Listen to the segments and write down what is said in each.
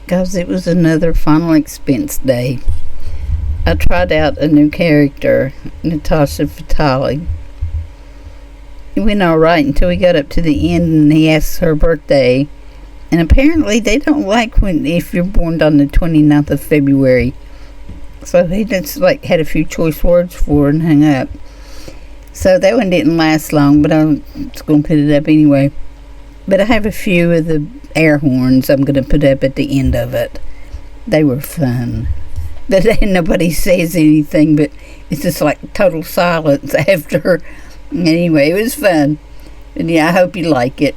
because it was another final expense day. I tried out a new character, Natasha Fatali. It went alright until we got up to the end and he asked her birthday. And apparently they don't like when if you're born on the 29th of February. So he just had a few choice words for her and hung up. So that one didn't last long, but I was going to put it up anyway. But I have a few of the air horns I'm going to put up at the end of it. They were fun. But nobody says anything, but it's just like total silence after. Anyway, it was fun. And yeah, I hope you like it.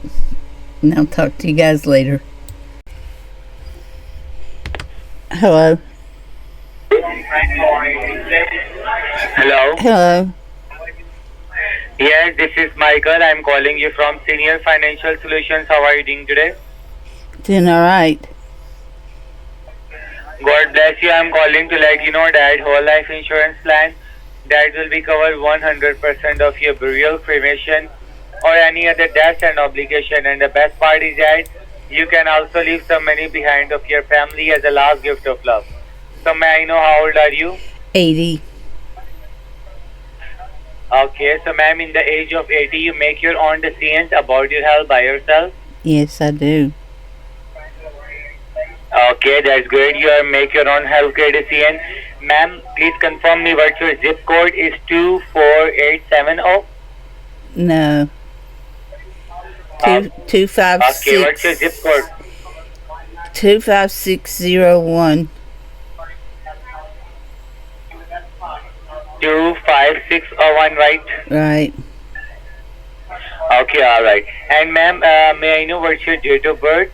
And I'll talk to you guys later. Hello. Hello. Hello. Yes, this is Michael. I'm calling you from Senior Financial Solutions. How are you doing today? Doing alright. God bless you. I'm calling to let you know that whole life insurance plan that will be covered 100% of your burial, cremation, or any other death and obligation. And the best part is that you can also leave some money behind of your family as a last gift of love. So may I know how old are you? 80. Okay, so ma'am, in the age of 80, you make your own decisions about your health by yourself? Yes, I do. Okay, that's great. You are make your own healthcare decision. Ma'am, please confirm me what your zip code is 24870. No. Okay, 256. what's your zip code? 25601. 25601, right? Right. Okay, alright. And ma'am, may I know what's your date of birth?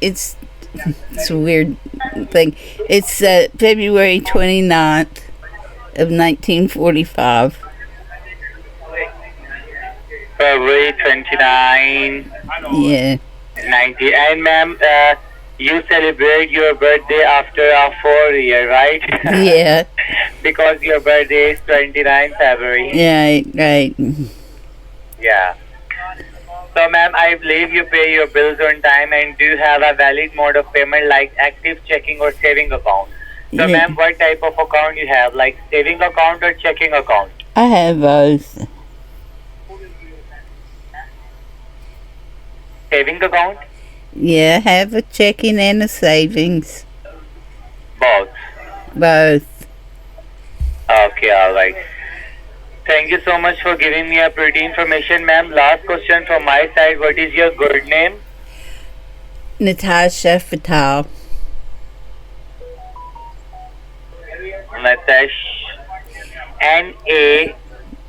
It's a weird thing. It's February 29th of 1945. February 29, Yeah. 90. And ma'am, you celebrate your birthday after a 4 year, right? Yeah. Because your birthday is 29 February. Yeah, right. Yeah. So ma'am, I believe you pay your bills on time and do have a valid mode of payment like active checking or saving account. So Yeah. ma'am, what type of account you have, like saving account or checking account? I have both. Saving account? Yeah, I have a checking and a savings. Both. Both. Okay, alright. Thank you so much for giving me a pretty information, ma'am. Last question from my side. What is your good name? Natasha Fatal. Natasha.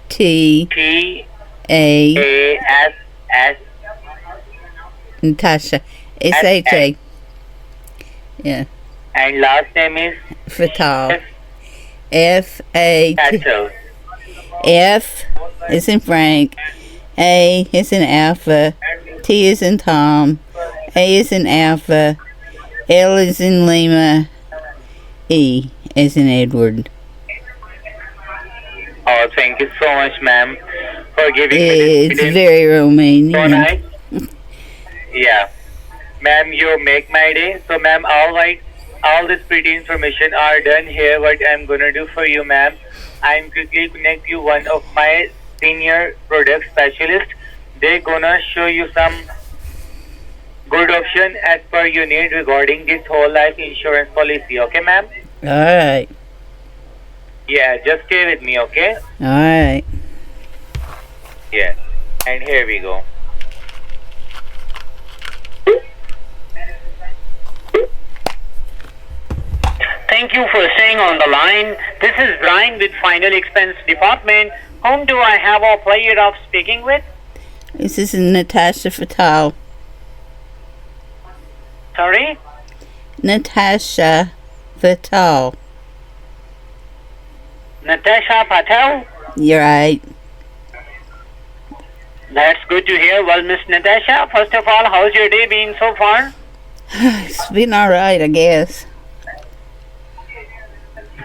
T A Natasha. Natasha. SHA. Yeah. And last name is Fatal. FAT. Fatal. F is in Frank. A is in Alpha. T is in Tom. A is in Alpha. L is in Lima. E is in Edward. Oh, thank you so much, ma'am, for giving me this. It's very So Romanian. nice. Yeah. Ma'am, you make my day. So, ma'am, alright. All this pretty information are done here. What I'm gonna do for you, ma'am, I'm quickly connect you one of my senior product specialists. They're gonna show you some good option as per your need regarding this whole life insurance policy. Okay, ma'am? Alright. Yeah, just stay with me, okay? Alright. Yeah. And here we go. Thank you for staying on the line. This is Brian with Final Expense Department. Whom do I have a pleasure of speaking with? This is Natasha Fatal. Sorry? Natasha Fatal. Natasha Patel? You're right. That's good to hear. Well, Miss Natasha, first of all, how's your day been so far? It's been alright, I guess.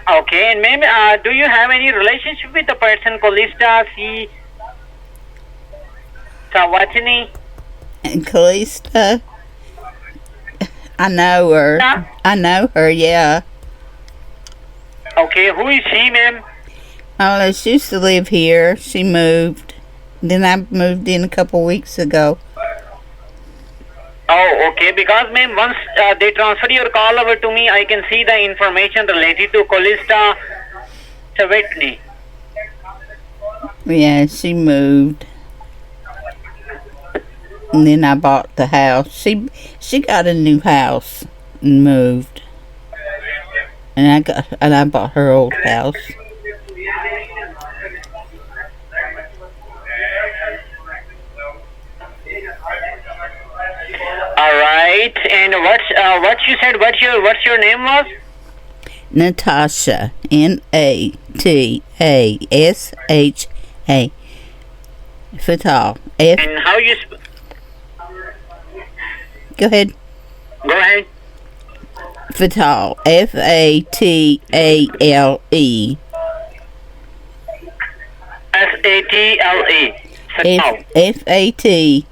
Okay, and ma'am, do you have any relationship with the person Kalista C. Sawatini? And Kalista? I know her. Yeah. I know her, yeah. Okay, who is she, ma'am? Oh, she used to live here. She moved. Then I moved in a couple weeks ago. Oh, okay. Because, ma'am, once they transfer your call over to me, I can see the information related to Colista Savitney. Yeah, she moved. And then I bought the house. She got a new house and moved. And I bought her old house. All right. And what you said? What's your name was? Natasha. Natasha. Fatal. And how you? Go ahead. Go ahead. Fatal. Fatale. Satale. Fatal. Fatale.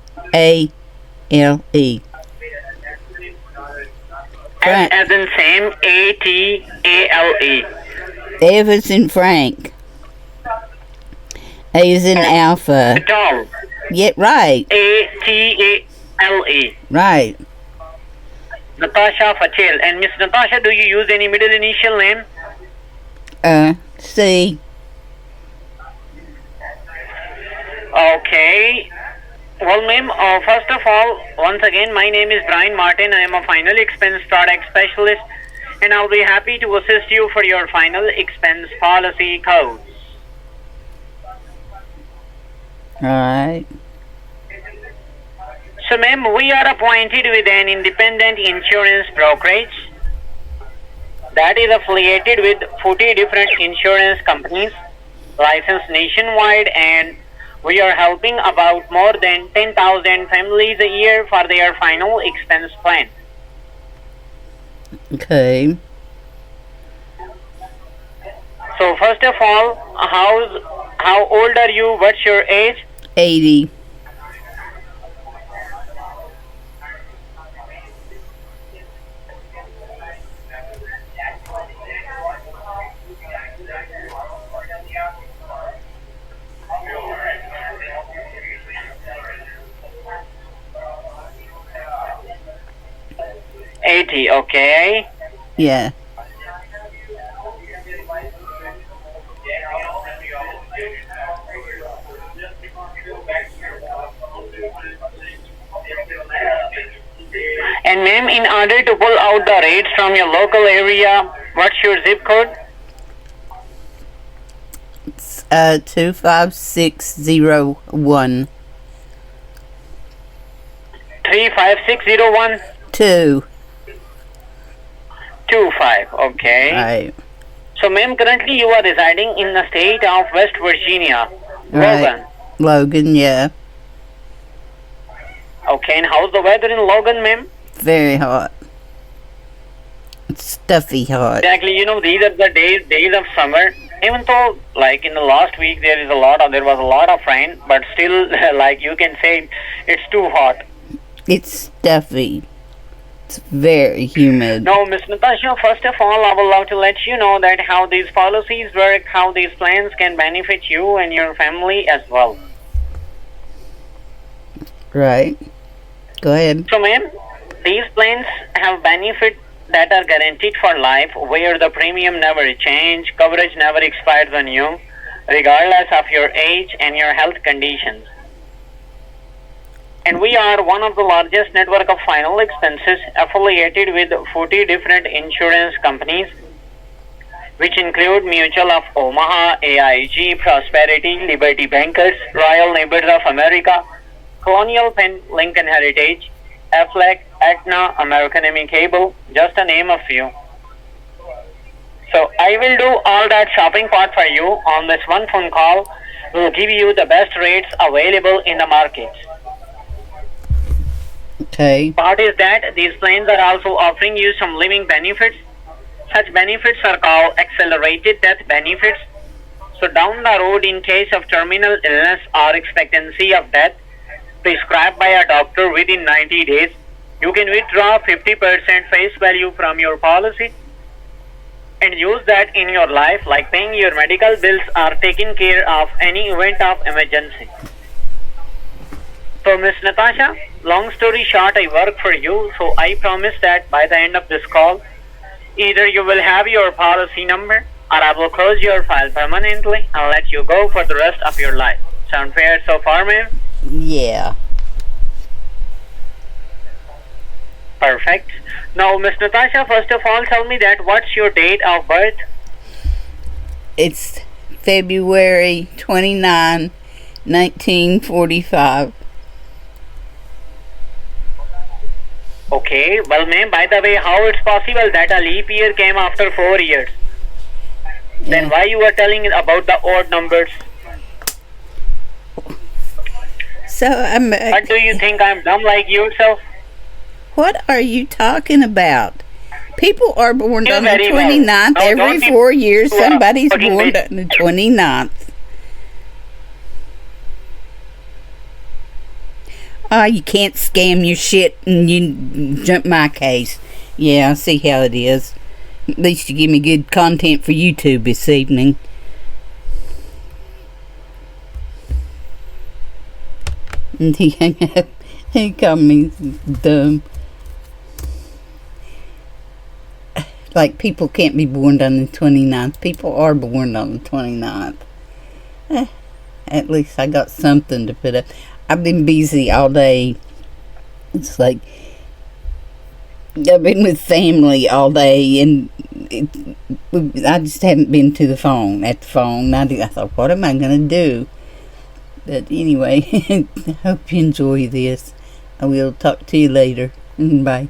As in same. Atale. F is in Frank. A is in Alpha. Fatal. Yeah, right. Atale. Right. Natasha Fatel. And Miss Natasha, do you use any middle initial name? C. Okay. Well, ma'am, first of all, once again, my name is Brian Martin. I am a final expense product specialist, and I'll be happy to assist you for your final expense policy codes. Alright. So, ma'am, we are appointed with an independent insurance brokerage that is affiliated with 40 different insurance companies, licensed nationwide, and we are helping about more than 10,000 families a year for their final expense plan. Okay. So, first of all, how old are you? What's your age? 80. Okay. Yeah. And ma'am, in order to pull out the rates from your local area, what's your zip code? It's 25601. 35601 2. 25. Okay. Right. So, ma'am, currently you are residing in the state of West Virginia, Right. Logan. Logan, yeah. Okay, and how's the weather in Logan, ma'am? Very hot. It's stuffy hot. Exactly, these are the days of summer. Even though, like in the last week, there was a lot of rain, but still, like you can say, it's too hot. It's stuffy. It's very humid. Now, Miss Natasha, first of all, I would love to let you know that how these policies work, how these plans can benefit you and your family as well. Right. Go ahead. So, ma'am, these plans have benefits that are guaranteed for life, where the premium never change, coverage never expires on you, regardless of your age and your health conditions. And we are one of the largest network of final expenses affiliated with 40 different insurance companies, which include Mutual of Omaha, AIG, Prosperity, Liberty Bankers, Royal Neighbors of America, Colonial Penn, Lincoln Heritage, Aflac, Aetna, American Amy Cable, just to name a few. So I will do all that shopping part for you on this one phone call. We'll give you the best rates available in the market. Okay. Part is that these plans are also offering you some living benefits. Such benefits are called accelerated death benefits. So down the road, in case of terminal illness or expectancy of death, prescribed by a doctor within 90 days, You can withdraw 50% face value from your policy and use that in your life, like paying your medical bills or taking care of any event of emergency. So, Miss Natasha, long story short, I work for you, so I promise that by the end of this call, either you will have your policy number or I will close your file permanently and let you go for the rest of your life. Sound fair so far, ma'am? Yeah. Perfect. Now, Miss Natasha, first of all, tell me that what's your date of birth? It's February 29, 1945. Okay, well, ma'am, by the way, how it's possible that a leap year came after 4 years? Then why you were telling about the odd numbers? So I'm. What do you think, I'm dumb like yourself? What are you talking about? People are born You're on the very well. 29th. Now, Every don't be 4 years, too, somebody's fucking born bitch. on the 29th. You can't scam your shit and you jump my case. Yeah, I see how it is. At least you give me good content for YouTube this evening. And he called me dumb. Like, people can't be born on the 29th. People are born on the 29th. At least I got something to put up. I've been busy all day. It's like I've been with family all day, and I just haven't been to the phone. At the phone, I thought, what am I gonna do? But anyway, I hope you enjoy this. I will talk to you later. Bye.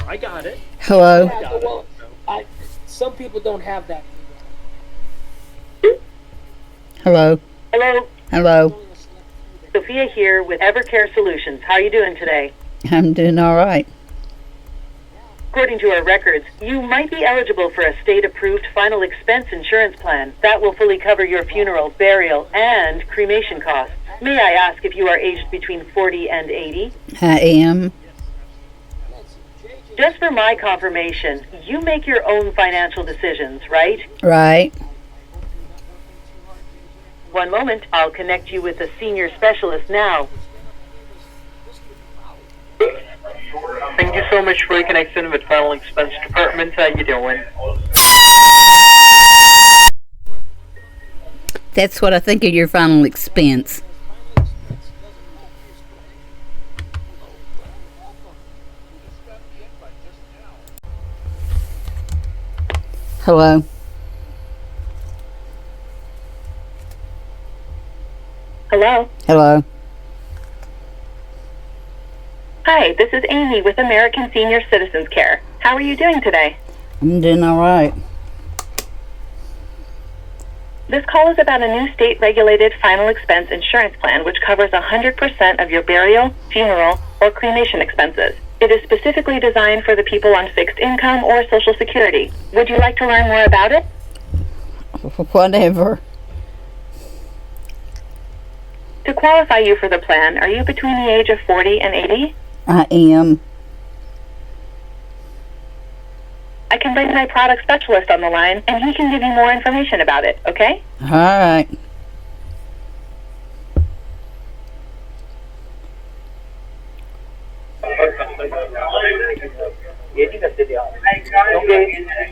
I got it. Hello. Yeah, well, some people don't have that. Hello. Hello, Hello. Sophia here with Evercare Solutions. How are you doing today? I'm doing all right. According to our records, you might be eligible for a state-approved final expense insurance plan that will fully cover your funeral, burial, and cremation costs. May I ask if you are aged between 40 and 80? I am. Just for my confirmation, you make your own financial decisions, right? Right. One moment, I'll connect you with a senior specialist now. Thank you so much for your connection with Final Expense Department. How you doing? That's what I think of your final expense. Hello. Hello? Hello. Hi, this is Amy with American Senior Citizens Care. How are you doing today? I'm doing all right. This call is about a new state-regulated final expense insurance plan which covers 100% of your burial, funeral, or cremation expenses. It is specifically designed for the people on fixed income or Social Security. Would you like to learn more about it? Whatever. To qualify you for the plan, are you between the age of 40 and 80? I am. I can bring my product specialist on the line, and he can give you more information about it, okay? All right.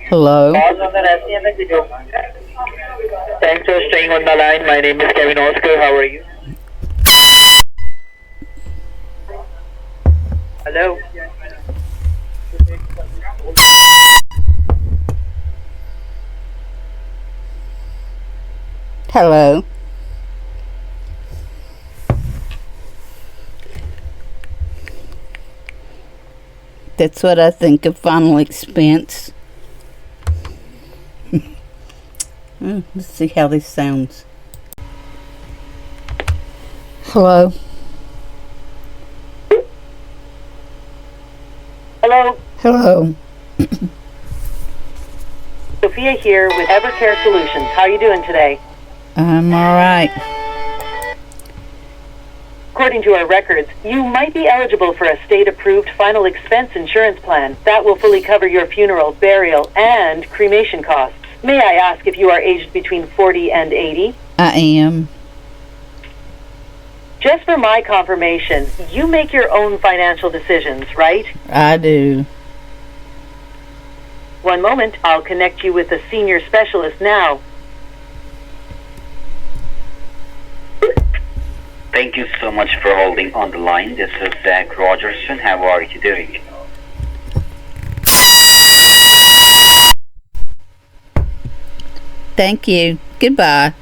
Hello. Thanks for staying on the line. My name is Kevin Oscar. How are you? Hello. Hello. That's what I think of final expense. Let's see how this sounds. Hello. Hello. Hello. Sophia here with Evercare Solutions. How are you doing today? I'm all right. According to our records, you might be eligible for a state-approved final expense insurance plan that will fully cover your funeral, burial, and cremation costs. May I ask if you are aged between 40 and 80? I am. Just for my confirmation, you make your own financial decisions, right? I do. One moment, I'll connect you with a senior specialist now. Thank you so much for holding on the line. This is Zach Rogerson. How are you doing? Thank you. Goodbye.